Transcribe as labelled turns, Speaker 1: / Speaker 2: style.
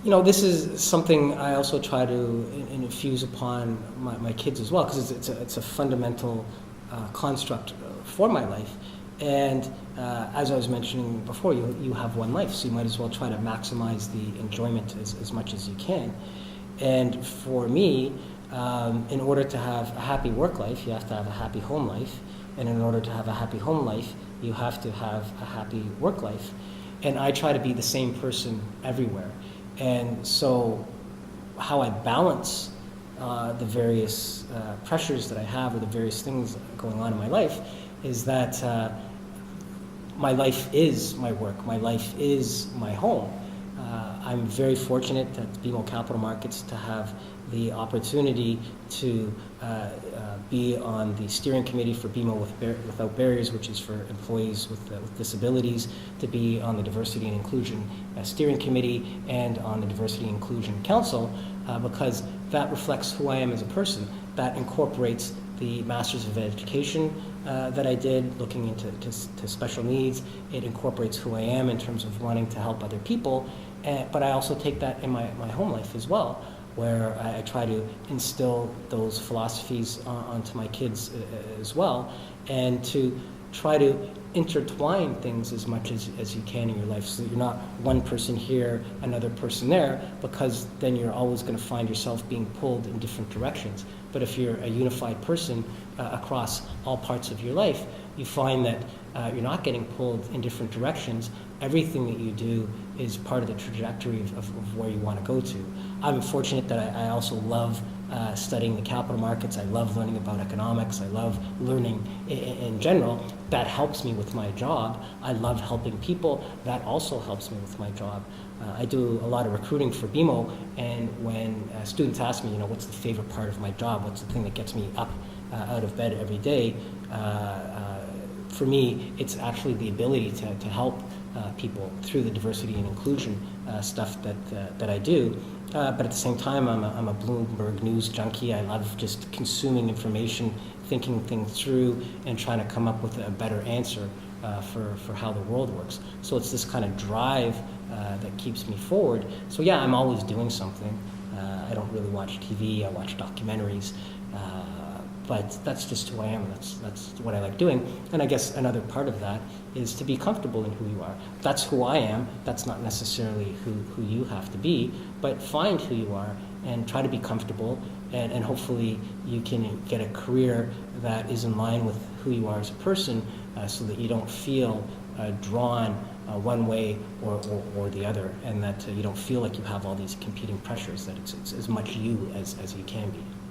Speaker 1: This is something I also try to infuse upon my kids as well, because it's a fundamental construct for my life. And as I was mentioning before, you have one life, so you might as well try to maximize the enjoyment as much as you can. And for me, in order to have a happy work life, you have to have a happy home life. And in order to have a happy home life, you have to have a happy work life. And I try to be the same person everywhere. And so how I balance the various pressures that I have, or the various things going on in my life, is that my life is my work, my life is my home. I'm very fortunate at BMO Capital Markets to have the opportunity to be on the steering committee for BMO Without Barriers, which is for employees with disabilities, to be on the Diversity and Inclusion Steering Committee and on the Diversity and Inclusion Council, because that reflects who I am as a person. That incorporates the Masters of Education that I did, looking into special needs. It incorporates who I am in terms of wanting to help other people, but I also take that in my home life as well, where I try to instill those philosophies onto my kids as well, and to try to intertwine things as much as you can in your life, so that you're not one person here, another person there, because then you're always going to find yourself being pulled in different directions. But if you're a unified person across all parts of your life, you find that you're not getting pulled in different directions. Everything that you do is part of the trajectory of where you want to go to. I'm fortunate that I also love studying the capital markets. I love learning about economics. I love learning in general. That helps me with my job. I love helping people. That also helps me with my job. I do a lot of recruiting for BMO, and when students ask me, what's the favorite part of my job, what's the thing that gets me up out of bed every day, for me, it's actually the ability to help people through the diversity and inclusion stuff that I do. But at the same time, I'm a Bloomberg News junkie. I love just consuming information, thinking things through, and trying to come up with a better answer for how the world works. So it's this kind of drive that keeps me forward. So yeah, I'm always doing something. I don't really watch TV. I watch documentaries. But that's just who I am. That's what I like doing. And I guess another part of that is to be comfortable in who you are. That's who I am. That's not necessarily who you have to be, but find who you are and try to be comfortable, and hopefully you can get a career that is in line with who you are as a person, so that you don't feel drawn one way or the other, and that you don't feel like you have all these competing pressures, that it's as much you as you can be.